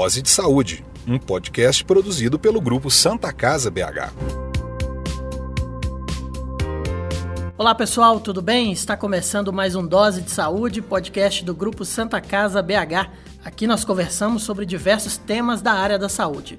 Dose de Saúde, um podcast produzido pelo Grupo Santa Casa BH. Olá pessoal, tudo bem? Está começando mais um Dose de Saúde, podcast do Grupo Santa Casa BH. Aqui nós conversamos sobre diversos temas da área da saúde.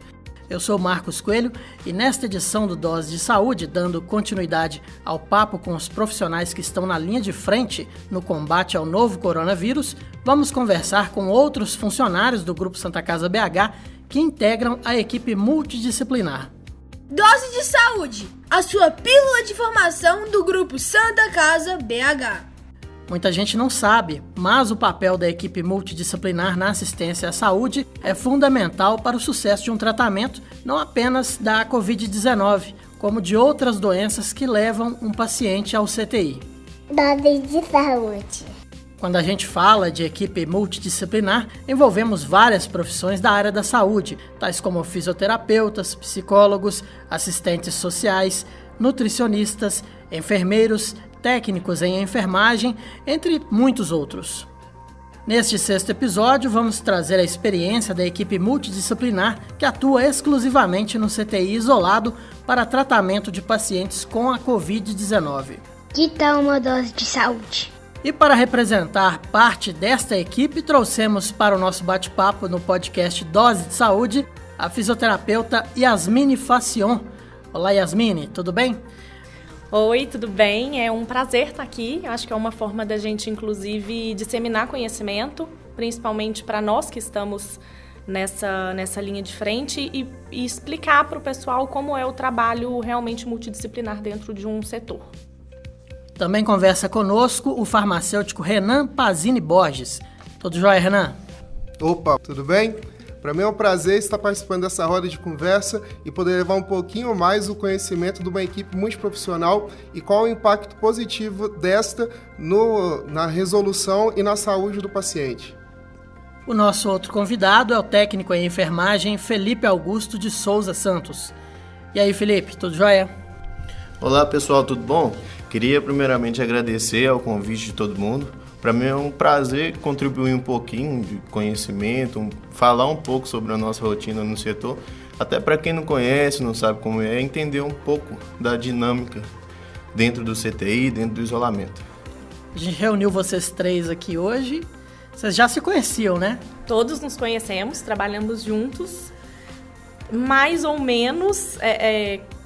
Eu sou Marcos Coelho e nesta edição do Dose de Saúde, dando continuidade ao papo com os profissionais que estão na linha de frente no combate ao novo coronavírus, vamos conversar com outros funcionários do Grupo Santa Casa BH que integram a equipe multidisciplinar. Dose de Saúde, a sua pílula de informação do Grupo Santa Casa BH. Muita gente não sabe, mas o papel da equipe multidisciplinar na assistência à saúde é fundamental para o sucesso de um tratamento, não apenas da Covid-19, como de outras doenças que levam um paciente ao CTI. Dose de Saúde. Quando a gente fala de equipe multidisciplinar, envolvemos várias profissões da área da saúde, tais como fisioterapeutas, psicólogos, assistentes sociais, nutricionistas, enfermeiros, técnicos em enfermagem, entre muitos outros. Neste 6º episódio, vamos trazer a experiência da equipe multidisciplinar que atua exclusivamente no CTI isolado para tratamento de pacientes com a Covid-19. Que tal uma dose de saúde? E para representar parte desta equipe, trouxemos para o nosso bate-papo no podcast Dose de Saúde a fisioterapeuta Yasmine Facion. Olá Yasmine, tudo bem? Oi, tudo bem? É um prazer estar aqui. Acho que é uma forma da gente, inclusive, disseminar conhecimento, principalmente para nós que estamos nessa linha de frente e explicar para o pessoal como é o trabalho realmente multidisciplinar dentro de um setor. Também conversa conosco o farmacêutico Renan Pazini Borges. Tudo jóia, Renan? Opa, tudo bem? Para mim é um prazer estar participando dessa roda de conversa e poder levar um pouquinho mais o conhecimento de uma equipe multiprofissional e qual o impacto positivo desta na resolução e na saúde do paciente. O nosso outro convidado é o técnico em enfermagem Felipe Augusto de Souza Santos. E aí, Felipe, tudo jóia? Olá, pessoal, tudo bom? Queria primeiramente agradecer ao convite de todo mundo. Para mim é um prazer contribuir um pouquinho de conhecimento, falar um pouco sobre a nossa rotina no setor, até para quem não conhece, não sabe como é, entender um pouco da dinâmica dentro do CTI, dentro do isolamento. A gente reuniu vocês três aqui hoje, vocês já se conheciam, né? Todos nos conhecemos, trabalhamos juntos, mais ou menos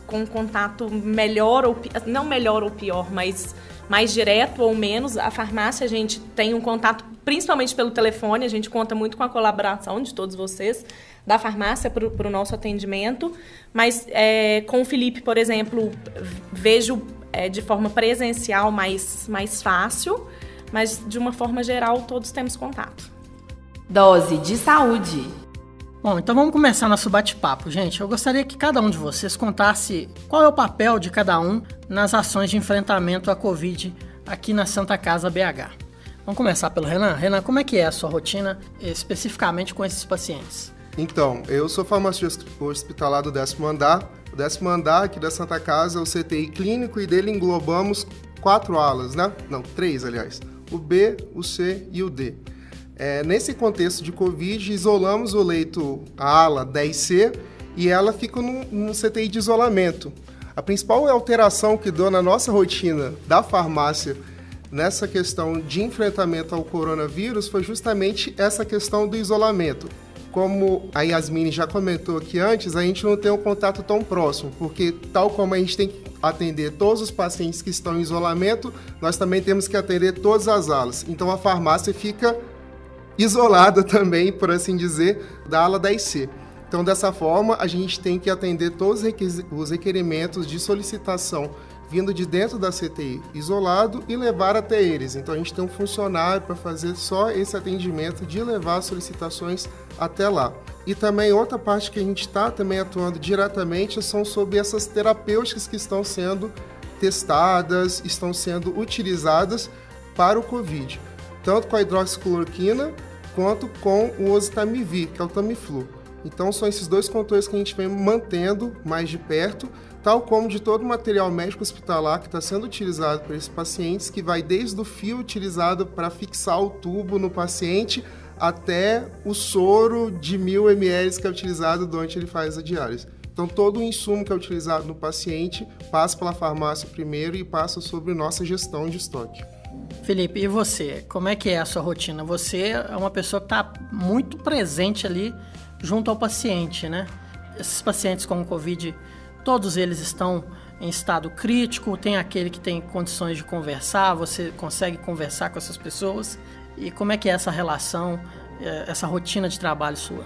com contato melhor, não melhor ou pior, mas mais direto ou menos. A farmácia a gente tem um contato principalmente pelo telefone, a gente conta muito com a colaboração de todos vocês da farmácia para o nosso atendimento, mas com o Felipe, por exemplo, vejo de forma presencial mais fácil, mas de uma forma geral todos temos contato. Dose de Saúde. Bom, então vamos começar nosso bate-papo, gente. Eu gostaria que cada um de vocês contasse qual é o papel de cada um nas ações de enfrentamento à Covid aqui na Santa Casa BH. Vamos começar pelo Renan. Renan, como é que é a sua rotina especificamente com esses pacientes? Então, eu sou farmacêutico hospitalar do 10º andar. O 10º andar aqui da Santa Casa é o CTI clínico e dele englobamos 4 alas, né? Não, 3, aliás. O B, o C e o D. Nesse contexto de Covid, isolamos o leito, a ala 10C, e ela fica num CTI de isolamento. A principal alteração que deu na nossa rotina da farmácia nessa questão de enfrentamento ao coronavírus foi justamente essa questão do isolamento. Como a Yasmine já comentou aqui antes, a gente não tem um contato tão próximo, porque tal como a gente tem que atender todos os pacientes que estão em isolamento, nós também temos que atender todas as alas. Então a farmácia fica isolada também, por assim dizer, da ala 10C. Então, dessa forma, a gente tem que atender todos os requerimentos de solicitação vindo de dentro da CTI isolado e levar até eles. Então, a gente tem um funcionário para fazer só esse atendimento de levar as solicitações até lá. E também outra parte que a gente está também atuando diretamente são sobre essas terapêuticas que estão sendo testadas, estão sendo utilizadas para o Covid. Tanto com a hidroxicloroquina quanto com o oseltamivir, que é o Tamiflu. Então são esses dois controles que a gente vem mantendo mais de perto, tal como de todo o material médico hospitalar que está sendo utilizado por esses pacientes, que vai desde o fio utilizado para fixar o tubo no paciente até o soro de 1000 ml que é utilizado durante ele faz a diálise. Então, todo o insumo que é utilizado no paciente passa pela farmácia primeiro e passa sobre nossa gestão de estoque. Felipe, e você? Como é que é a sua rotina? Você é uma pessoa que está muito presente ali junto ao paciente, né? Esses pacientes com Covid, todos eles estão em estado crítico, tem aquele que tem condições de conversar, você consegue conversar com essas pessoas? E como é que é essa relação, essa rotina de trabalho sua?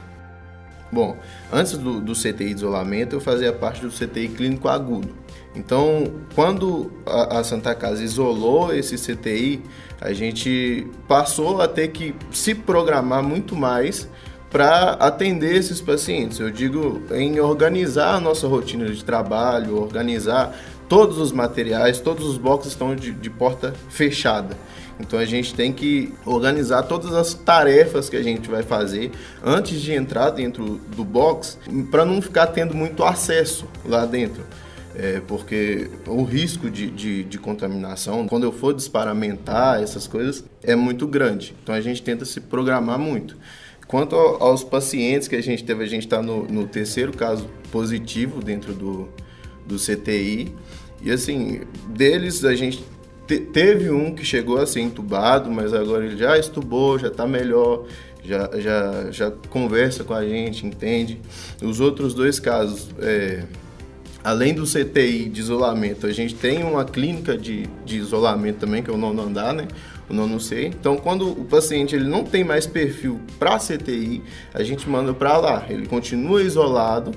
Bom, antes do CTI de isolamento, eu fazia parte do CTI clínico agudo. Então, quando a Santa Casa isolou esse CTI, a gente passou a ter que se programar muito mais para atender esses pacientes. Eu digo em organizar a nossa rotina de trabalho, organizar todos os materiais, todos os boxes estão de porta fechada. Então a gente tem que organizar todas as tarefas que a gente vai fazer antes de entrar dentro do box, para não ficar tendo muito acesso lá dentro. Porque o risco de contaminação, quando eu for desparamentar essas coisas, é muito grande. Então a gente tenta se programar muito. Quanto aos pacientes que a gente teve, a gente está no terceiro caso positivo dentro do CTI. E assim, deles a gente teve um que chegou a ser entubado, mas agora ele já estubou, já está melhor, já conversa com a gente, entende. Os outros 2 casos, além do CTI de isolamento, a gente tem uma clínica de isolamento também, que é o 9º andar, né? O 9C. Então, quando o paciente ele não tem mais perfil para CTI, a gente manda para lá. Ele continua isolado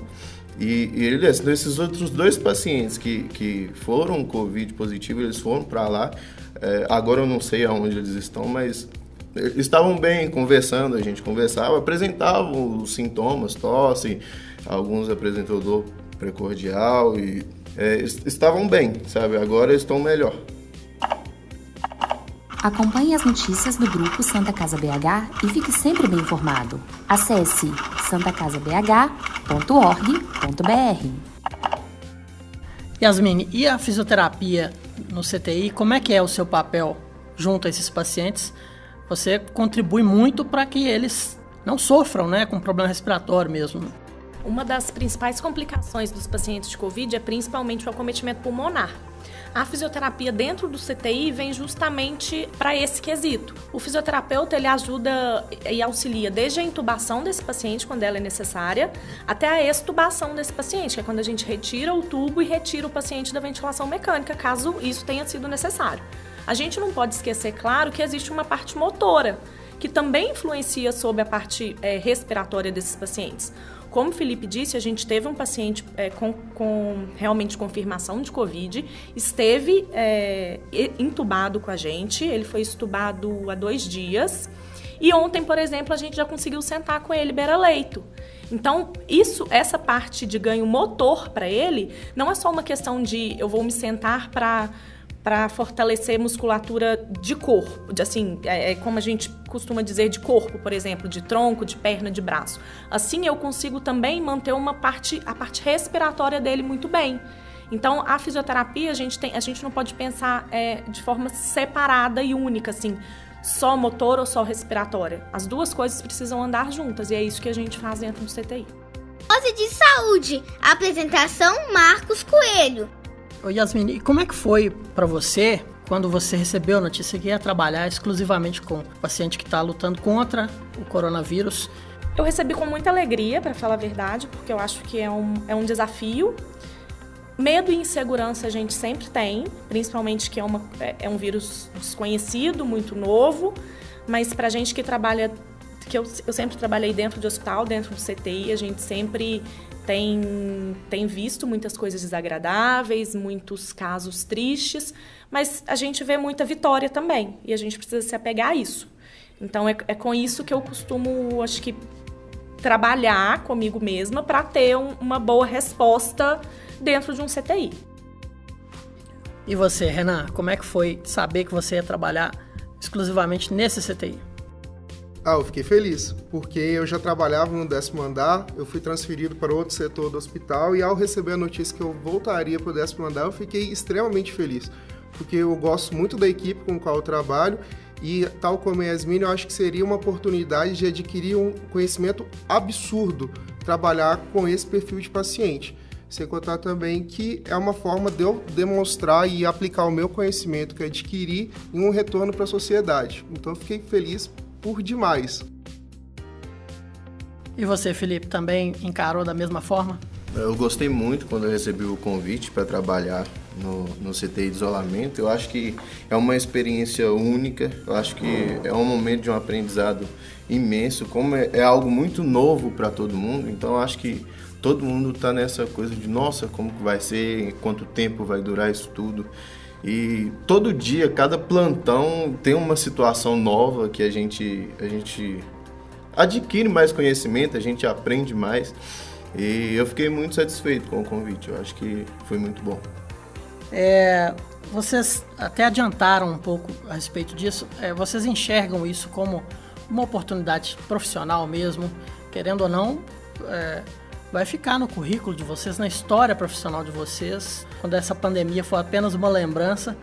e ele, esses outros 2 pacientes que foram Covid positivo, eles foram para lá. Agora eu não sei aonde eles estão, mas eles estavam bem conversando, a gente conversava, apresentavam os sintomas, tosse, alguns apresentou dor precordial e estavam bem, sabe? Agora estão melhor. Acompanhe as notícias do Grupo Santa Casa BH e fique sempre bem informado. Acesse santacasabh.org.br. Yasmine, e a fisioterapia no CTI, como é que é o seu papel junto a esses pacientes? Você contribui muito para que eles não sofram, né, com problema respiratório mesmo. Uma das principais complicações dos pacientes de Covid é principalmente o acometimento pulmonar. A fisioterapia dentro do CTI vem justamente para esse quesito. O fisioterapeuta ele ajuda e auxilia desde a intubação desse paciente, quando ela é necessária, até a extubação desse paciente, que é quando a gente retira o tubo e retira o paciente da ventilação mecânica, caso isso tenha sido necessário. A gente não pode esquecer, claro, que existe uma parte motora, que também influencia sobre a parte respiratória desses pacientes. Como o Felipe disse, a gente teve um paciente com realmente confirmação de Covid, esteve entubado com a gente, ele foi estubado há 2 dias, e ontem, por exemplo, a gente já conseguiu sentar com ele beira-leito. Então, essa parte de ganho motor para ele, não é só uma questão de eu vou me sentar para fortalecer musculatura de corpo, como a gente costuma dizer, de corpo, por exemplo, de tronco, de perna, de braço. Assim, eu consigo também manter a parte respiratória dele muito bem. Então, a fisioterapia, a gente não pode pensar de forma separada e única, assim, só motor ou só respiratória. As 2 coisas precisam andar juntas e é isso que a gente faz dentro do CTI. Dose de saúde. Apresentação Marcos Coelho. Ô Yasmine, e como é que foi para você quando você recebeu a notícia que ia trabalhar exclusivamente com o paciente que está lutando contra o coronavírus? Eu recebi com muita alegria, para falar a verdade, porque eu acho que é um desafio. Medo e insegurança a gente sempre tem, principalmente que é um vírus desconhecido, muito novo, mas para a gente que trabalha, que eu sempre trabalhei dentro de hospital, dentro do CTI, a gente sempre tem visto muitas coisas desagradáveis, muitos casos tristes, mas a gente vê muita vitória também, e a gente precisa se apegar a isso. Então, é com isso que eu costumo, acho que, trabalhar comigo mesma para ter uma boa resposta dentro de um CTI. E você, Renan, como é que foi saber que você ia trabalhar exclusivamente nesse CTI? Eu fiquei feliz, porque eu já trabalhava no 10º andar, eu fui transferido para outro setor do hospital e ao receber a notícia que eu voltaria para o 10º andar, eu fiquei extremamente feliz, porque eu gosto muito da equipe com a qual eu trabalho E, tal como a Yasmine, eu acho que seria uma oportunidade de adquirir um conhecimento absurdo, trabalhar com esse perfil de paciente. Sem contar também que é uma forma de eu demonstrar e aplicar o meu conhecimento que eu adquiri em um retorno para a sociedade. Então, eu fiquei feliz por demais. E você, Felipe, também encarou da mesma forma? Eu gostei muito quando eu recebi o convite para trabalhar no CTI de isolamento. Eu acho que é uma experiência única, eu acho que é um momento de um aprendizado imenso, como é algo muito novo para todo mundo, então eu acho que todo mundo está nessa coisa de, nossa, como que vai ser, quanto tempo vai durar isso tudo. E todo dia, cada plantão tem uma situação nova que a gente adquire mais conhecimento, a gente aprende mais. E eu fiquei muito satisfeito com o convite, eu acho que foi muito bom. Vocês até adiantaram um pouco a respeito disso. Vocês enxergam isso como uma oportunidade profissional mesmo, querendo ou não, vai ficar no currículo de vocês, na história profissional de vocês. Quando essa pandemia for apenas uma lembrança,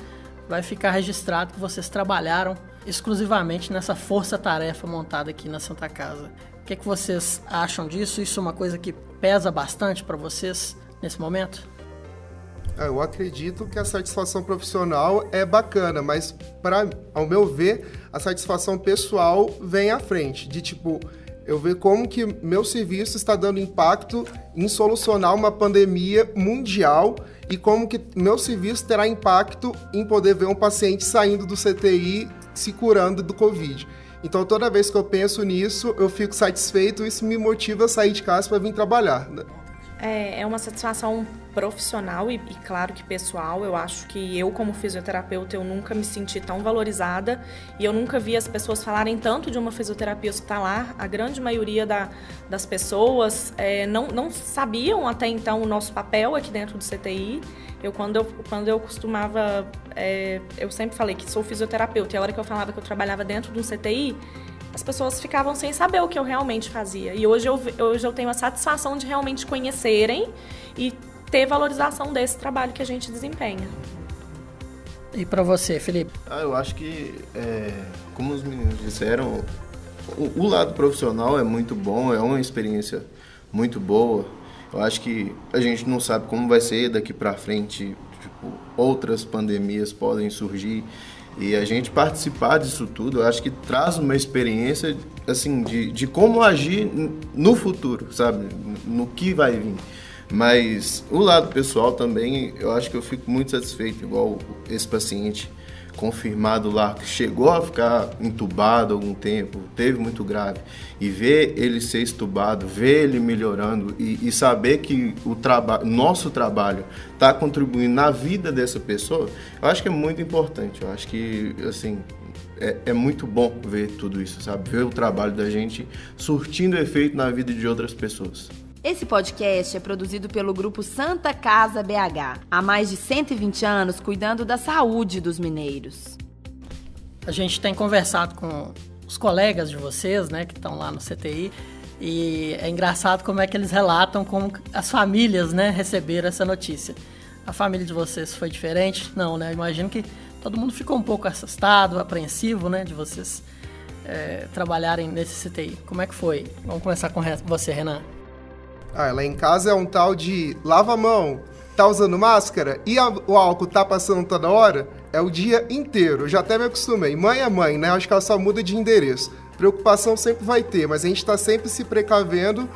vai ficar registrado que vocês trabalharam exclusivamente nessa força-tarefa montada aqui na Santa Casa. O que vocês acham disso? Isso é uma coisa que pesa bastante para vocês nesse momento? Eu acredito que a satisfação profissional é bacana, mas, ao meu ver, a satisfação pessoal vem à frente. De tipo, eu ver como que meu serviço está dando impacto em solucionar uma pandemia mundial e como que meu serviço terá impacto em poder ver um paciente saindo do CTI se curando do Covid. Então, toda vez que eu penso nisso, eu fico satisfeito e isso me motiva a sair de casa para vir trabalhar. É uma satisfação profissional e claro que pessoal. Eu acho que eu, como fisioterapeuta, eu nunca me senti tão valorizada e eu nunca vi as pessoas falarem tanto de uma fisioterapia hospitalar. A grande maioria das pessoas não sabiam até então o nosso papel aqui dentro do CTI. Quando eu costumava... eu sempre falei que sou fisioterapeuta e a hora que eu falava que eu trabalhava dentro de um CTI, as pessoas ficavam sem saber o que eu realmente fazia. E hoje eu tenho a satisfação de realmente conhecerem e ter valorização desse trabalho que a gente desempenha. E para você, Felipe? Eu acho que, como os meninos disseram, o lado profissional é muito bom, é uma experiência muito boa. Eu acho que a gente não sabe como vai ser daqui para frente, tipo, outras pandemias podem surgir. E a gente participar disso tudo, eu acho que traz uma experiência, assim, de como agir no futuro, sabe? No que vai vir. Mas o lado pessoal também, eu acho que eu fico muito satisfeito, igual esse paciente confirmado lá, que chegou a ficar entubado há algum tempo, teve muito grave, e ver ele ser estubado, ver ele melhorando e saber que nosso trabalho está contribuindo na vida dessa pessoa, eu acho que é muito importante. Eu acho que, assim, é muito bom ver tudo isso, sabe? Ver o trabalho da gente surtindo efeito na vida de outras pessoas. Esse podcast é produzido pelo Grupo Santa Casa BH, há mais de 120 anos cuidando da saúde dos mineiros. A gente tem conversado com os colegas de vocês, né, que estão lá no CTI, e é engraçado como é que eles relatam como as famílias, né, receberam essa notícia. A família de vocês foi diferente? Não, né? Imagino que todo mundo ficou um pouco assustado, apreensivo, né, de vocês trabalharem nesse CTI. Como é que foi? Vamos começar com você, Renan. Lá em casa é um tal de lava a mão, tá usando máscara e o álcool tá passando toda hora, é o dia inteiro. Eu já até me acostumei. Mãe é mãe, né? Acho que ela só muda de endereço. Preocupação sempre vai ter, mas a gente tá sempre se precavendo,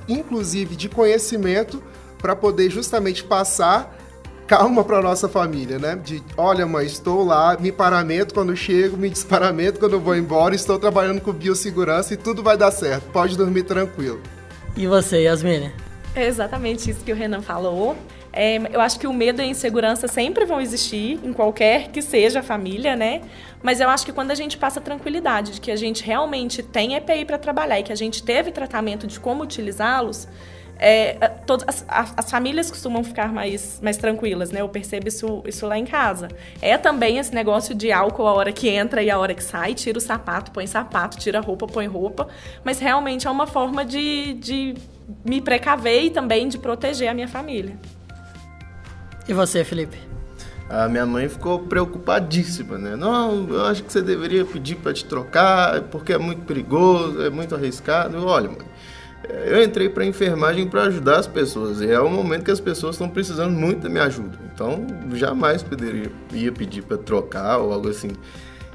inclusive de conhecimento, para poder justamente passar calma para nossa família, né? De, olha, mãe, estou lá, me paramento quando chego, me desparamento quando eu vou embora, estou trabalhando com biossegurança e tudo vai dar certo. Pode dormir tranquilo. E você, Yasmine? É exatamente isso que o Renan falou. Eu acho que o medo e a insegurança sempre vão existir, em qualquer que seja a família, né? Mas eu acho que quando a gente passa a tranquilidade de que a gente realmente tem EPI para trabalhar e que a gente teve tratamento de como utilizá-los, as famílias costumam ficar mais tranquilas, né? Eu percebo isso lá em casa. É também esse negócio de álcool a hora que entra e a hora que sai, tira o sapato, põe sapato, tira a roupa, põe roupa, mas realmente é uma forma de me precaver e também de proteger a minha família. E você, Felipe? A minha mãe ficou preocupadíssima, né? Não, eu acho que você deveria pedir para te trocar, porque é muito perigoso, é muito arriscado. Olha, mãe, eu entrei para enfermagem para ajudar as pessoas, e é um momento que as pessoas estão precisando muito da minha ajuda. Então, jamais ia pedir para trocar ou algo assim.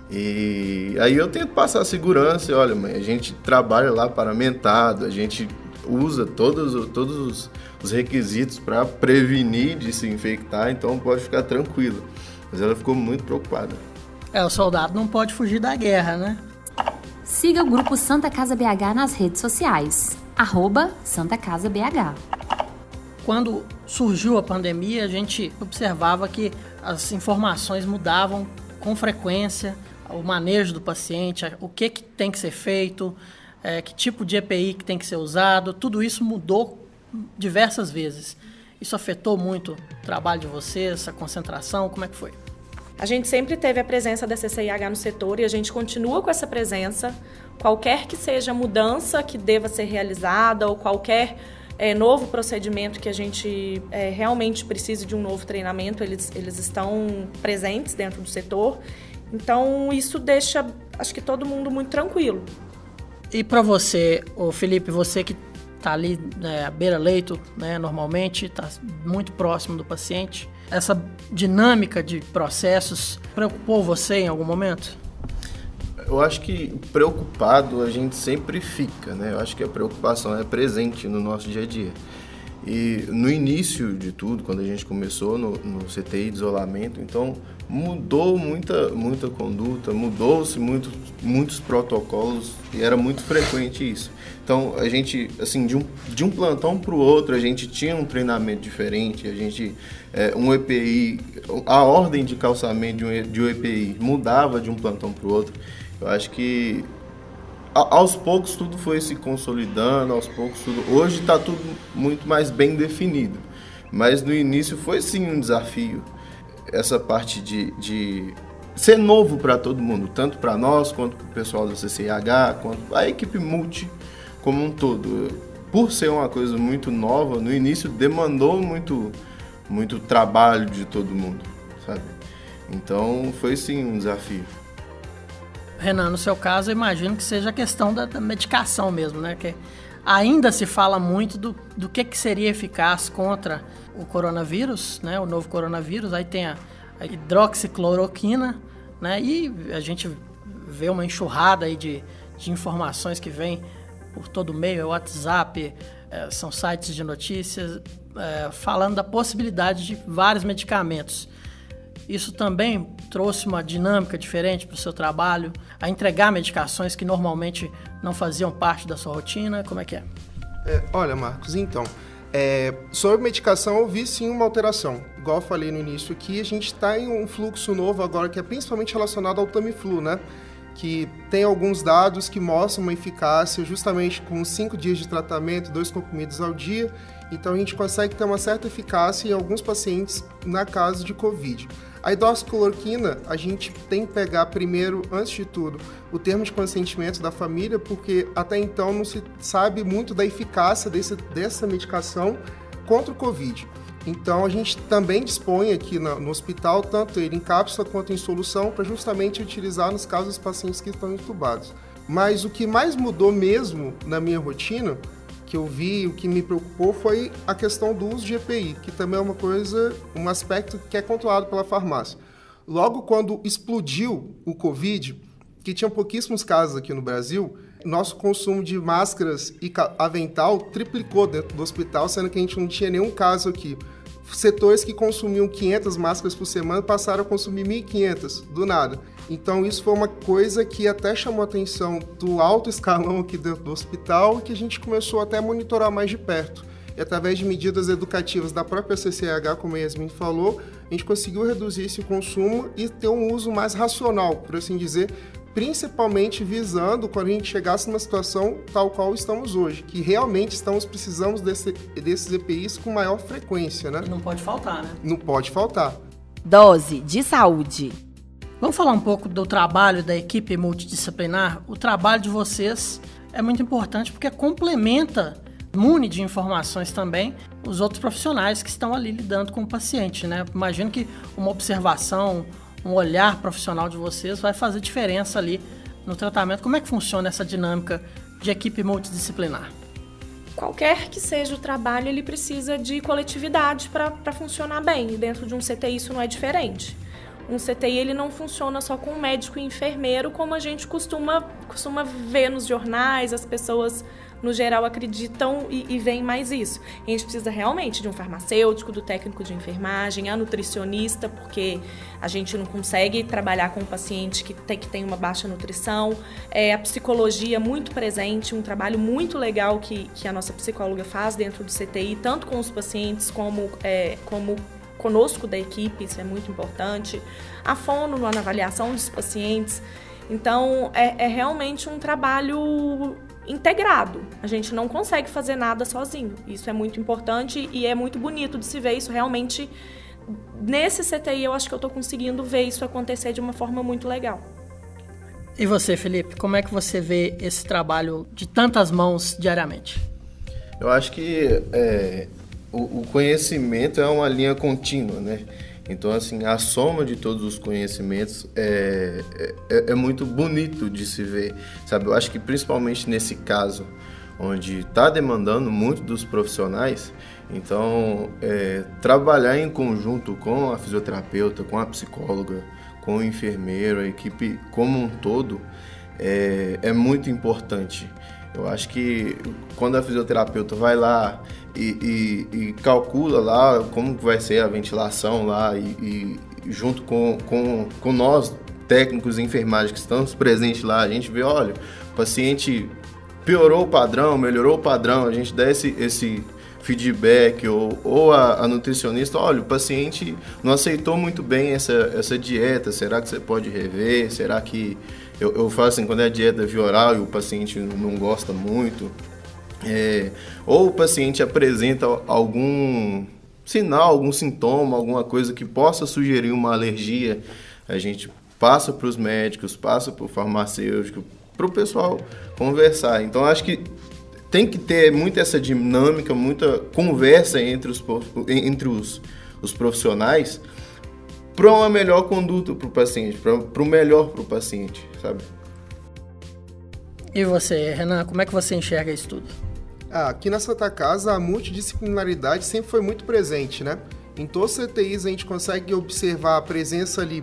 E aí eu tento passar segurança. Olha, mãe, a gente trabalha lá paramentado, a gente usa todos os requisitos para prevenir de se infectar, então pode ficar tranquilo. Mas ela ficou muito preocupada. O soldado não pode fugir da guerra, né? Siga o Grupo Santa Casa BH nas redes sociais, @SantaCasaBH. Quando surgiu a pandemia, a gente observava que as informações mudavam com frequência, o manejo do paciente, o que tem que ser feito, que tipo de EPI que tem que ser usado, tudo isso mudou diversas vezes. Isso afetou muito o trabalho de vocês, a concentração, como é que foi? A gente sempre teve a presença da CCIH no setor e a gente continua com essa presença. Qualquer que seja a mudança que deva ser realizada ou qualquer novo procedimento que a gente realmente precise de um novo treinamento, eles estão presentes dentro do setor. Então, isso deixa, acho que todo mundo muito tranquilo. E para você, Felipe, você que está ali à beira-leito, né, normalmente, está muito próximo do paciente, essa dinâmica de processos preocupou você em algum momento? Eu acho que preocupado a gente sempre fica, né? Eu acho que a preocupação é presente no nosso dia a dia. E no início de tudo, quando a gente começou no CTI de isolamento, então mudou muita conduta, mudou-se muitos protocolos e era muito frequente isso. Então a gente, assim, de um plantão para o outro, a gente tinha um treinamento diferente, a gente, um EPI, a ordem de calçamento de um EPI mudava de um plantão para o outro. Eu acho que aos poucos tudo foi se consolidando, hoje está tudo muito mais bem definido, mas no início foi sim um desafio, essa parte de ser novo para todo mundo, tanto para nós, quanto para o pessoal da CCIH, quanto a equipe multi como um todo. Por ser uma coisa muito nova, no início demandou muito trabalho de todo mundo, sabe? Então foi sim um desafio. Renan, no seu caso, eu imagino que seja a questão da medicação mesmo, né? Que ainda se fala muito do que seria eficaz contra o coronavírus, né? O novo coronavírus. Aí tem a hidroxicloroquina, né? E a gente vê uma enxurrada aí de informações que vem por todo meio, WhatsApp, são sites de notícias, falando da possibilidade de vários medicamentos. Isso também trouxe uma dinâmica diferente para o seu trabalho, a entregar medicações que normalmente não faziam parte da sua rotina? Como é que é? Olha, Marcos, então, sobre medicação eu vi sim uma alteração. Igual eu falei no início aqui, a gente está em um fluxo novo agora que é principalmente relacionado ao Tamiflu, né? Que tem alguns dados que mostram uma eficácia justamente com 5 dias de tratamento, 2 comprimidos ao dia. Então a gente consegue ter uma certa eficácia em alguns pacientes na caso de Covid. A hidroxicloroquina, a gente tem que pegar primeiro, antes de tudo, o termo de consentimento da família, porque até então não se sabe muito da eficácia dessa medicação contra o Covid. Então a gente também dispõe aqui no hospital, tanto ele em cápsula quanto em solução, para justamente utilizar nos casos dos pacientes que estão entubados. Mas o que mais mudou mesmo na minha rotina, que eu vi, o que me preocupou foi a questão do uso de EPI, que também é um aspecto que é controlado pela farmácia. Logo quando explodiu o Covid, que tinha pouquíssimos casos aqui no Brasil, nosso consumo de máscaras e avental triplicou dentro do hospital, sendo que a gente não tinha nenhum caso aqui. Setores que consumiam 500 máscaras por semana passaram a consumir 1.500, do nada. Então isso foi uma coisa que até chamou a atenção do alto escalão aqui dentro do hospital, que a gente começou até a monitorar mais de perto. E através de medidas educativas da própria CCIH, como a Yasmin falou, a gente conseguiu reduzir esse consumo e ter um uso mais racional, por assim dizer, principalmente visando quando a gente chegasse numa situação tal qual estamos hoje, que realmente precisamos desses EPIs com maior frequência, né? E não pode faltar, né? Não pode faltar. Dose de saúde. Vamos falar um pouco do trabalho da equipe multidisciplinar? O trabalho de vocês é muito importante porque complementa mune de informações também os outros profissionais que estão ali lidando com o paciente, né? Imagino que uma observação, um olhar profissional de vocês vai fazer diferença ali no tratamento. Como é que funciona essa dinâmica de equipe multidisciplinar? Qualquer que seja o trabalho, ele precisa de coletividade para funcionar bem. E dentro de um CTI isso não é diferente. Um CTI ele não funciona só com médico e enfermeiro, como a gente costuma ver nos jornais, as pessoas no geral acreditam e veem mais isso. A gente precisa realmente de um farmacêutico, do técnico de enfermagem, a nutricionista, porque a gente não consegue trabalhar com um paciente que tem uma baixa nutrição. A psicologia muito presente, um trabalho muito legal que a nossa psicóloga faz dentro do CTI, tanto com os pacientes como conosco da equipe, isso é muito importante. A fono na avaliação dos pacientes. Então, é realmente um trabalho integrado. A gente não consegue fazer nada sozinho. Isso é muito importante e é muito bonito de se ver isso realmente. Nesse CTI, eu acho que eu estou conseguindo ver isso acontecer de uma forma muito legal. E você, Felipe, como é que você vê esse trabalho de tantas mãos diariamente? Eu acho que o conhecimento é uma linha contínua, né? Então, assim, a soma de todos os conhecimentos é muito bonito de se ver, sabe? Eu acho que principalmente nesse caso, onde está demandando muito dos profissionais, então, trabalhar em conjunto com a fisioterapeuta, com a psicóloga, com o enfermeiro, a equipe como um todo, é muito importante. Eu acho que quando a fisioterapeuta vai lá e calcula lá como vai ser a ventilação lá e junto com nós, técnicos de enfermagem que estamos presentes lá, a gente vê, olha, o paciente piorou o padrão, melhorou o padrão, a gente dá esse feedback ou a nutricionista, olha, o paciente não aceitou muito bem essa dieta, será que você pode rever? Será que... Eu falo assim, quando é dieta via oral e o paciente não gosta muito, ou o paciente apresenta algum sinal, algum sintoma, alguma coisa que possa sugerir uma alergia, a gente passa para os médicos, passa para o farmacêutico, para o pessoal conversar. Então, acho que tem que ter muito essa dinâmica, muita conversa entre os profissionais para uma melhor conduta para o paciente, para o melhor para o paciente, sabe? E você, Renan, como é que você enxerga isso tudo? Aqui na Santa Casa, a multidisciplinaridade sempre foi muito presente, né? Em todos os CTIs a gente consegue observar a presença ali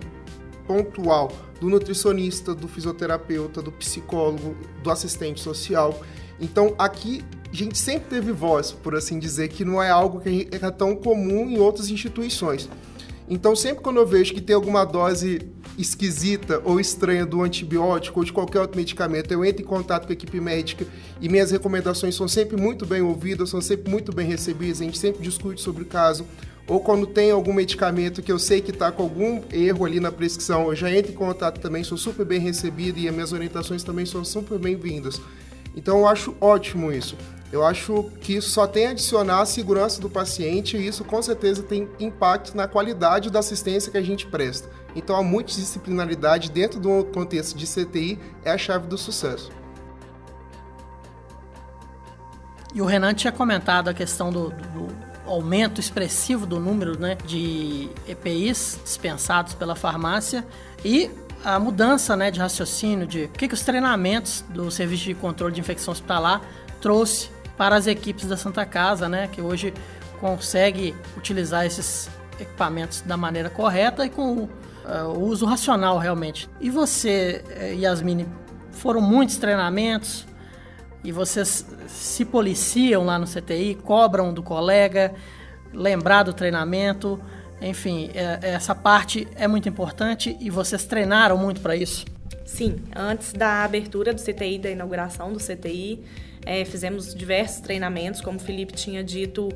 pontual do nutricionista, do fisioterapeuta, do psicólogo, do assistente social. Então, aqui a gente sempre teve voz, por assim dizer, que não é algo que é tão comum em outras instituições. Então, sempre quando eu vejo que tem alguma dose esquisita ou estranha do antibiótico ou de qualquer outro medicamento, eu entro em contato com a equipe médica e minhas recomendações são sempre muito bem ouvidas, são sempre muito bem recebidas, a gente sempre discute sobre o caso. Ou quando tem algum medicamento que eu sei que está com algum erro ali na prescrição, eu já entro em contato também, sou super bem recebido e as minhas orientações também são super bem-vindas. Então, eu acho ótimo isso. Eu acho que isso só tem a adicionar a segurança do paciente e isso com certeza tem impacto na qualidade da assistência que a gente presta. Então a multidisciplinaridade dentro do contexto de CTI é a chave do sucesso. E o Renan tinha comentado a questão do aumento expressivo do número, né, de EPIs dispensados pela farmácia e a mudança, né, de raciocínio de o que os treinamentos do Serviço de Controle de Infecção Hospitalar trouxe para as equipes da Santa Casa, né, que hoje consegue utilizar esses equipamentos da maneira correta e com o uso racional realmente. E você, Yasmine, foram muitos treinamentos e vocês se policiam lá no CTI, cobram do colega, lembrar do treinamento, enfim, essa parte é muito importante e vocês treinaram muito para isso? Sim, antes da abertura do CTI, da inauguração do CTI, fizemos diversos treinamentos, como o Felipe tinha dito,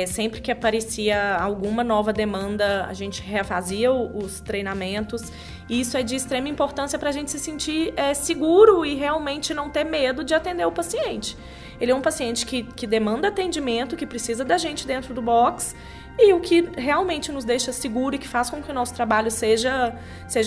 sempre que aparecia alguma nova demanda, a gente refazia os treinamentos. E isso é de extrema importância para a gente se sentir seguro e realmente não ter medo de atender o paciente. Ele é um paciente que demanda atendimento, que precisa da gente dentro do box E o que realmente nos deixa seguro e que faz com que o nosso trabalho seja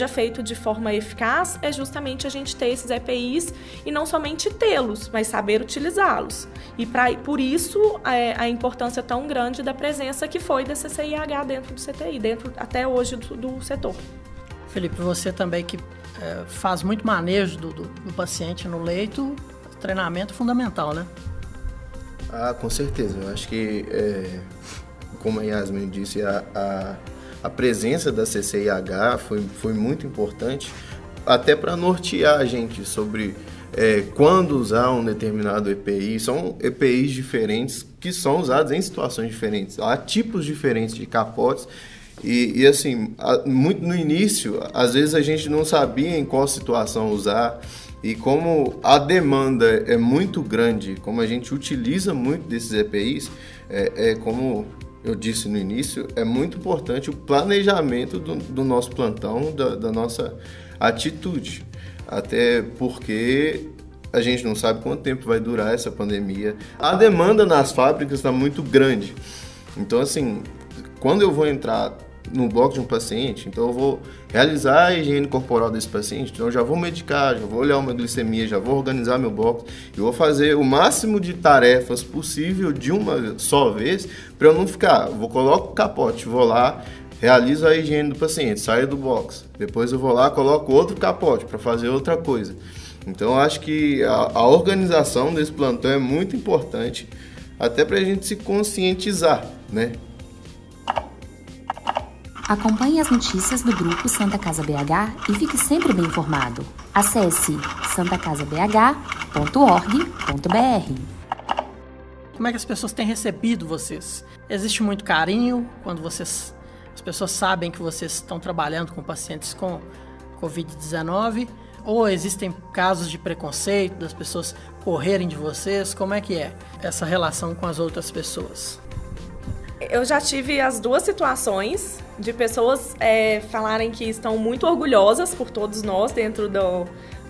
feito de forma eficaz é justamente a gente ter esses EPIs e não somente tê-los, mas saber utilizá-los. E por isso a importância tão grande da presença que foi da CCIH dentro do CTI, dentro até hoje do setor. Felipe, você também que faz muito manejo do paciente no leito, treinamento fundamental, né? Ah, com certeza. Eu acho que, como a Yasmin disse, a presença da CCIH foi muito importante, até para nortear a gente sobre quando usar um determinado EPI. São EPIs diferentes que são usados em situações diferentes. Há tipos diferentes de capotes. E assim, muito no início, às vezes a gente não sabia em qual situação usar, e como a demanda é muito grande, como a gente utiliza muito desses EPIs, como eu disse no início, é muito importante o planejamento do nosso plantão, da nossa atitude, até porque a gente não sabe quanto tempo vai durar essa pandemia. A demanda nas fábricas está muito grande, então assim, quando eu vou entrar no bloco de um paciente, então eu vou realizar a higiene corporal desse paciente, então eu já vou medicar, já vou olhar uma glicemia, já vou organizar meu bloco, e vou fazer o máximo de tarefas possível de uma só vez, para eu não ficar, coloco o capote, vou lá, realizo a higiene do paciente, saio do box, depois eu vou lá, coloco outro capote para fazer outra coisa. Então eu acho que a organização desse plantão é muito importante, até para a gente se conscientizar, né? Acompanhe as notícias do Grupo Santa Casa BH e fique sempre bem informado. Acesse santacasabh.org.br. Como é que as pessoas têm recebido vocês? Existe muito carinho quando as pessoas sabem que vocês estão trabalhando com pacientes com Covid-19? Ou existem casos de preconceito, das pessoas correrem de vocês? Como é que é essa relação com as outras pessoas? Eu já tive as duas situações de pessoas falarem que estão muito orgulhosas por todos nós dentro do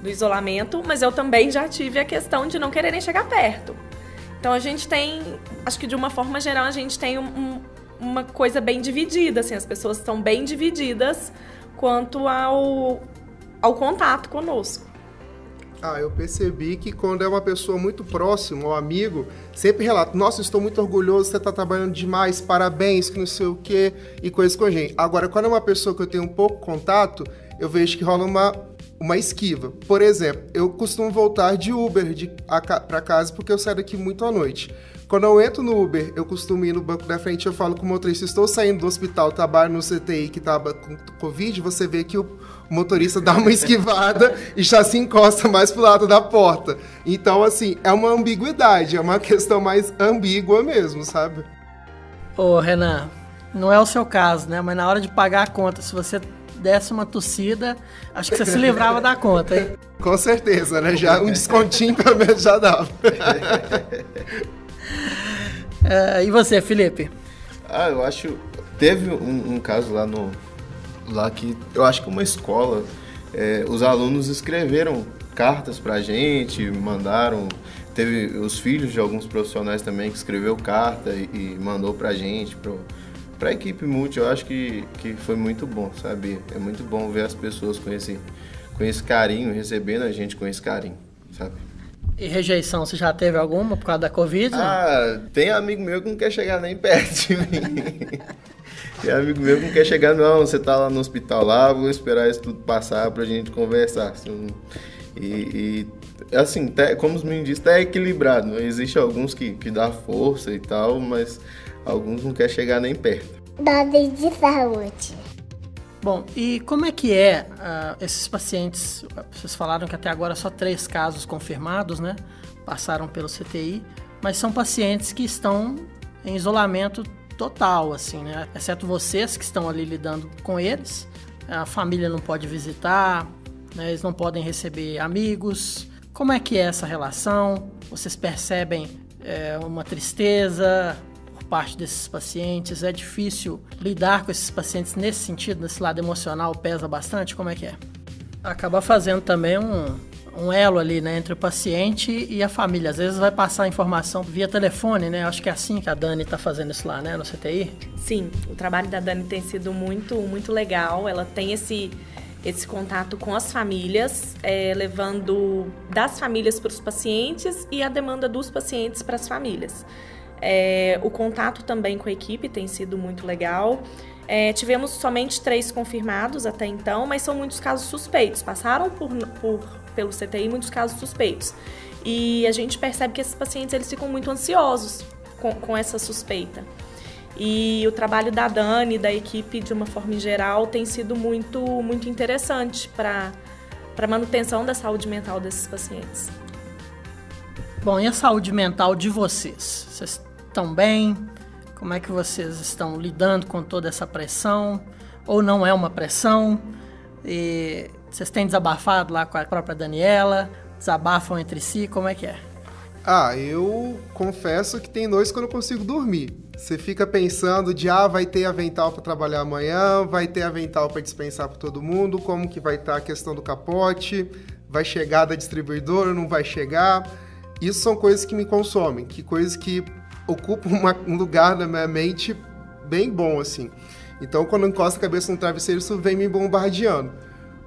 isolamento, mas eu também já tive a questão de não quererem chegar perto. Então a gente tem, acho que de uma forma geral, a gente tem uma coisa bem dividida, assim, as pessoas estão bem divididas quanto ao contato conosco. Eu percebi que quando é uma pessoa muito próxima, um amigo, sempre relata, nossa, estou muito orgulhoso, você está trabalhando demais, parabéns, que não sei o quê, e coisas com a gente. Agora, quando é uma pessoa que eu tenho um pouco contato, eu vejo que rola uma esquiva. Por exemplo, eu costumo voltar de Uber para casa porque eu saio daqui muito à noite. Quando eu entro no Uber, eu costumo ir no banco da frente, eu falo com o motorista, estou saindo do hospital, trabalho no CTI que estava com Covid, você vê que o motorista dá uma esquivada e já se encosta mais pro lado da porta. Então, assim, é uma ambiguidade, é uma questão mais ambígua mesmo, sabe? Ô, Renan, não é o seu caso, né? Mas na hora de pagar a conta, se você desse uma tossida, acho que você se livrava da conta, hein? Com certeza, né? Já um descontinho pelo menos já dava. E você, Felipe? Eu acho... Teve um caso lá que eu acho que uma escola, os alunos escreveram cartas pra gente, mandaram... Teve os filhos de alguns profissionais também que escreveu carta e mandou pra gente, pra equipe multi. Eu acho que foi muito bom, sabe? É muito bom ver as pessoas com esse carinho, recebendo a gente com esse carinho, sabe? E rejeição, você já teve alguma por causa da Covid? Tem amigo meu que não quer chegar nem perto de mim. Tem amigo meu que não quer chegar, não, você tá lá no hospital lá, vou esperar isso tudo passar pra gente conversar. E assim, como os meninos dizem, tá equilibrado. Existem alguns que dá força e tal, mas alguns não quer chegar nem perto. Dados de saúde. Bom, e como é que esses pacientes, vocês falaram que até agora só 3 casos confirmados, né? Passaram pelo CTI, mas são pacientes que estão em isolamento total, assim, né? Exceto vocês que estão ali lidando com eles, a família não pode visitar, né? Eles não podem receber amigos. Como é que é essa relação? Vocês percebem uma tristeza por parte desses pacientes? É difícil lidar com esses pacientes nesse sentido, nesse lado emocional, pesa bastante? Como é que é? Acaba fazendo também um elo ali, né, entre o paciente e a família. Às vezes vai passar a informação via telefone, né? Acho que é assim que a Dani está fazendo isso lá, né, no CTI? Sim, o trabalho da Dani tem sido muito, muito legal. Ela tem esse contato com as famílias, levando das famílias para os pacientes e a demanda dos pacientes para as famílias. O contato também com a equipe tem sido muito legal. Tivemos somente 3 confirmados até então, mas são muitos casos suspeitos. Passaram pelo CTI muitos casos suspeitos. E a gente percebe que esses pacientes eles ficam muito ansiosos com essa suspeita. E o trabalho da Dani, da equipe, de uma forma geral, tem sido muito, muito interessante para a manutenção da saúde mental desses pacientes. Bom, e a saúde mental de vocês? Vocês estão bem? Como é que vocês estão lidando com toda essa pressão? Ou não é uma pressão? E vocês têm desabafado lá com a própria Daniela? Desabafam entre si? Como é que é? Eu confesso que tem noites que eu não consigo dormir. Você fica pensando vai ter avental para trabalhar amanhã, vai ter avental para dispensar para todo mundo, como que vai estar a questão do capote, vai chegar da distribuidora, não vai chegar. Isso são coisas que me consomem, coisas que ocupam um lugar na minha mente bem bom, assim. Então, quando eu encosto a cabeça no travesseiro, isso vem me bombardeando.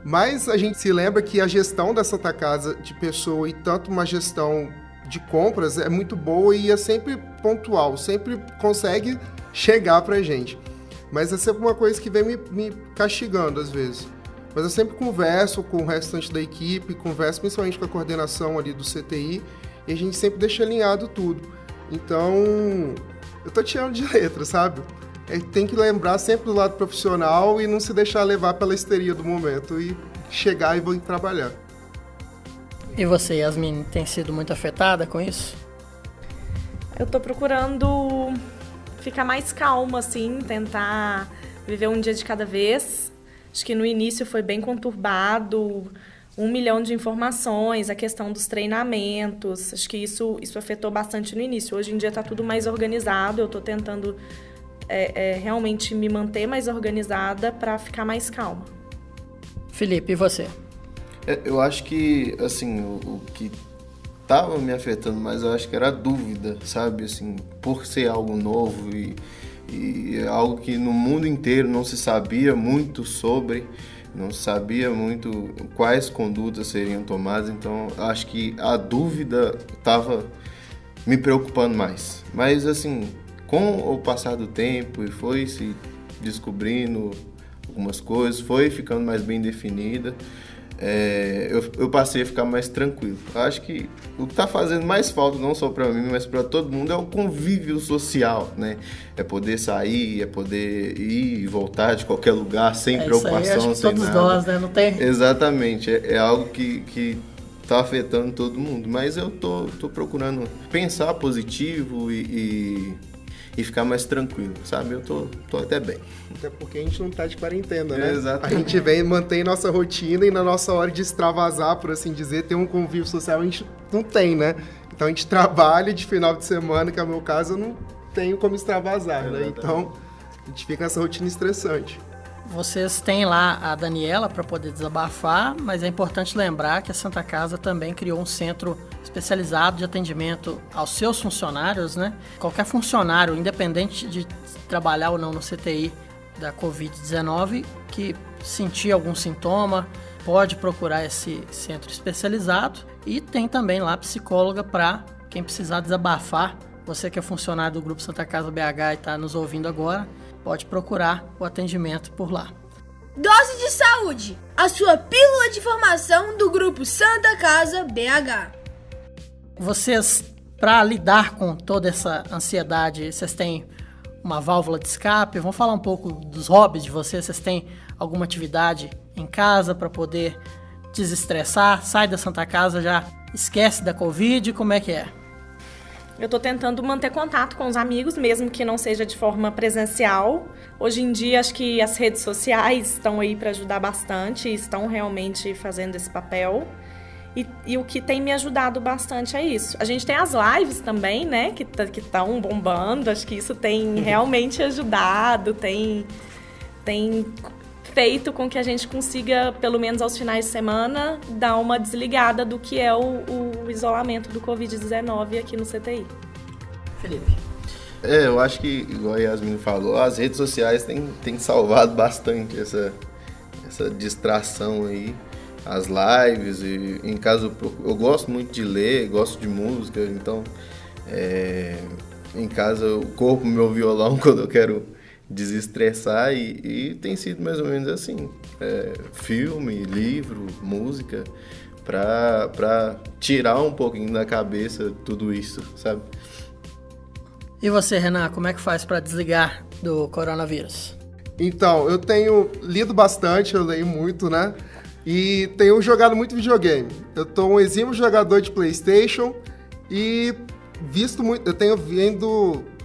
Mas a gente se lembra que a gestão da Santa Casa de pessoa e tanto uma gestão de compras é muito boa e é sempre pontual, sempre consegue chegar pra gente. Mas é sempre uma coisa que vem me castigando às vezes. Mas eu sempre converso com o restante da equipe, converso principalmente com a coordenação ali do CTI e a gente sempre deixa alinhado tudo. Então, eu tô tirando de letra, sabe? Tem que lembrar sempre do lado profissional e não se deixar levar pela histeria do momento e chegar e vou trabalhar. E você, Yasmin, tem sido muito afetada com isso? Eu tô procurando ficar mais calma, assim, tentar viver um dia de cada vez. Acho que no início foi bem conturbado, 1 milhão de informações, a questão dos treinamentos. Acho que isso afetou bastante no início. Hoje em dia tá tudo mais organizado, eu tô tentando realmente me manter mais organizada para ficar mais calma. Felipe, e você? Eu acho que, assim, o que estava me afetando mais, eu acho que era a dúvida, sabe? Assim, por ser algo novo e algo que no mundo inteiro não se sabia muito sobre, não se sabia muito quais condutas seriam tomadas, então acho que a dúvida estava me preocupando mais. Mas, assim, com o passar do tempo e foi se descobrindo algumas coisas, foi ficando mais bem definida, eu passei a ficar mais tranquilo. Acho que o que está fazendo mais falta, não só para mim, mas para todo mundo, é o convívio social, né? É poder sair, é poder ir e voltar de qualquer lugar, sem preocupação, isso aí, acho que sem todos nada. nós, né? Não tem? Exatamente, é algo que está afetando todo mundo. Mas eu tô procurando pensar positivo e ficar mais tranquilo, sabe? Eu tô até bem. Até porque a gente não tá de quarentena, né? Exatamente. A gente mantém nossa rotina e na nossa hora de extravasar, por assim dizer, ter um convívio social, a gente não tem, né? Então a gente trabalha de final de semana, que é o meu caso, eu não tenho como extravasar, né? Então a gente fica nessa rotina estressante. Vocês têm lá a Daniela para poder desabafar, mas é importante lembrar que a Santa Casa também criou um centro especializado de atendimento aos seus funcionários, né? Qualquer funcionário, independente de trabalhar ou não no CTI da Covid-19, que sentir algum sintoma, pode procurar esse centro especializado e tem também lá psicóloga para quem precisar desabafar. Você que é funcionário do Grupo Santa Casa BH e está nos ouvindo agora, pode procurar o atendimento por lá. Dose de Saúde, a sua pílula de informação do Grupo Santa Casa BH. Vocês, para lidar com toda essa ansiedade, vocês têm uma válvula de escape? Vamos falar um pouco dos hobbies de vocês. Vocês têm alguma atividade em casa para poder desestressar? Sai da Santa Casa, já esquece da Covid, como é que é? Eu estou tentando manter contato com os amigos, mesmo que não seja de forma presencial. Hoje em dia, acho que as redes sociais estão aí para ajudar bastante, estão realmente fazendo esse papel. E o que tem me ajudado bastante é isso. A gente tem as lives também, né, que estão bombando. Acho que isso tem realmente ajudado, tem feito com que a gente consiga, pelo menos aos finais de semana, dar uma desligada do que é o isolamento do Covid-19 aqui no CTI. Felipe. Eu acho que, igual a Yasmin falou, as redes sociais têm salvado bastante essa distração aí. As lives, e em casa eu gosto muito de ler, gosto de música, então em casa eu corro meu violão quando eu quero desestressar e tem sido mais ou menos assim, filme, livro, música, pra tirar um pouquinho da cabeça tudo isso, sabe? E você, Renan, como é que faz para desligar do coronavírus? Então, eu tenho lido bastante, eu leio muito, né? E tenho jogado muito videogame. Eu tô um exímio jogador de PlayStation e visto muito,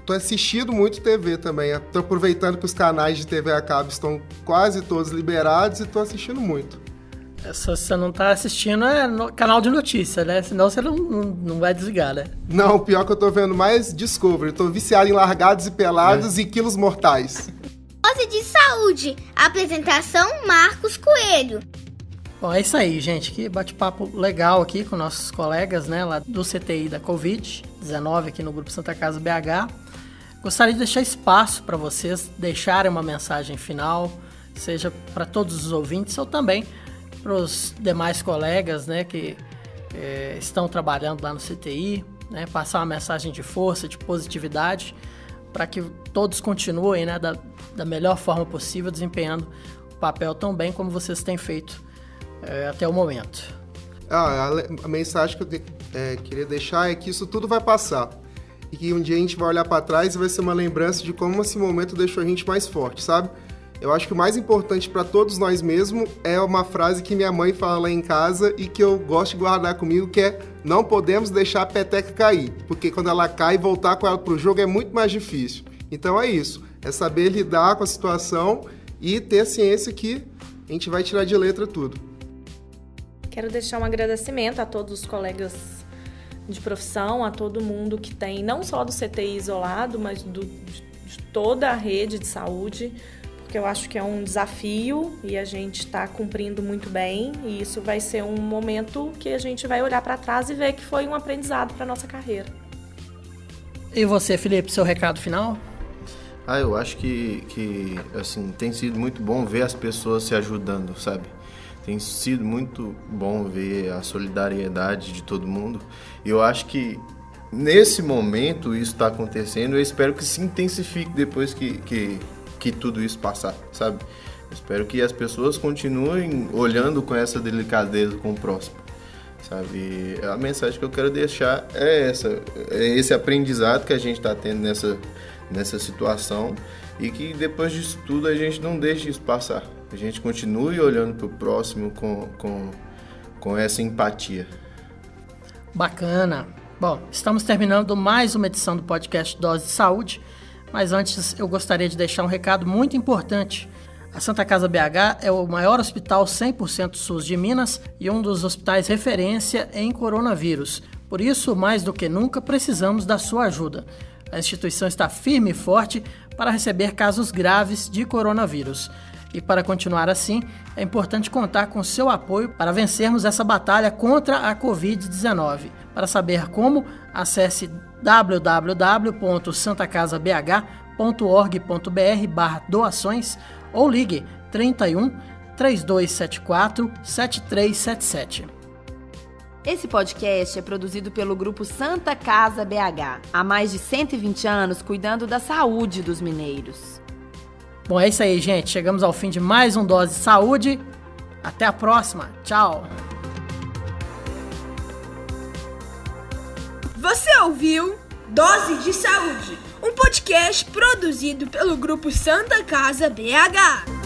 tô assistindo muito TV também. Tô aproveitando que os canais de TV a cabo estão quase todos liberados e tô assistindo muito. Se você não tá assistindo, é no canal de notícia, né? Senão você não vai desligar, né? Não, pior que eu tô vendo mais Discovery. Tô viciado em Largados e Pelados e Quilos Mortais. Dose de Saúde. Apresentação Marcos Coelho. Bom, é isso aí, gente. Que bate-papo legal aqui com nossos colegas, né? Lá do CTI da Covid-19 aqui no Grupo Santa Casa BH. Gostaria de deixar espaço para vocês deixarem uma mensagem final, seja para todos os ouvintes ou também para os demais colegas, né, que estão trabalhando lá no CTI, né, passar uma mensagem de força, de positividade, para que todos continuem, né, da melhor forma possível, desempenhando o papel tão bem como vocês têm feito até o momento. A mensagem que eu queria deixar é que isso tudo vai passar e que um dia a gente vai olhar para trás e vai ser uma lembrança de como esse momento deixou a gente mais forte, sabe? Eu acho que o mais importante para todos nós mesmos é uma frase que minha mãe fala lá em casa e que eu gosto de guardar comigo, que é: não podemos deixar a peteca cair, porque quando ela cai, voltar com ela pro jogo é muito mais difícil. Então é isso, é saber lidar com a situação e ter a ciência que a gente vai tirar de letra tudo. Quero deixar um agradecimento a todos os colegas de profissão, a todo mundo que tem, não só do CTI isolado, mas de toda a rede de saúde, porque eu acho que é um desafio e a gente está cumprindo muito bem, e isso vai ser um momento que a gente vai olhar para trás e ver que foi um aprendizado para a nossa carreira. E você, Felipe, seu recado final? Eu acho que assim, tem sido muito bom ver as pessoas se ajudando, sabe? Tem sido muito bom ver a solidariedade de todo mundo. E eu acho que nesse momento isso está acontecendo. Eu espero que se intensifique depois que tudo isso passar, sabe? Eu espero que as pessoas continuem olhando com essa delicadeza com o próximo, sabe? A mensagem que eu quero deixar é essa, é esse aprendizado que a gente está tendo nessa situação, e que depois disso tudo a gente não deixe isso passar. A gente continue olhando para o próximo com essa empatia. Bacana. Bom, estamos terminando mais uma edição do podcast Dose de Saúde, mas antes eu gostaria de deixar um recado muito importante. A Santa Casa BH é o maior hospital 100% SUS de Minas e um dos hospitais referência em coronavírus. Por isso, mais do que nunca, precisamos da sua ajuda. A instituição está firme e forte para receber casos graves de coronavírus. E para continuar assim, é importante contar com seu apoio para vencermos essa batalha contra a Covid-19. Para saber como, acesse www.santacasabh.org.br/doações ou ligue 31 3274 7377. Esse podcast é produzido pelo Grupo Santa Casa BH, há mais de 120 anos cuidando da saúde dos mineiros. Bom, é isso aí, gente. Chegamos ao fim de mais um Dose de Saúde. Até a próxima. Tchau. Você ouviu Dose de Saúde, um podcast produzido pelo Grupo Santa Casa BH.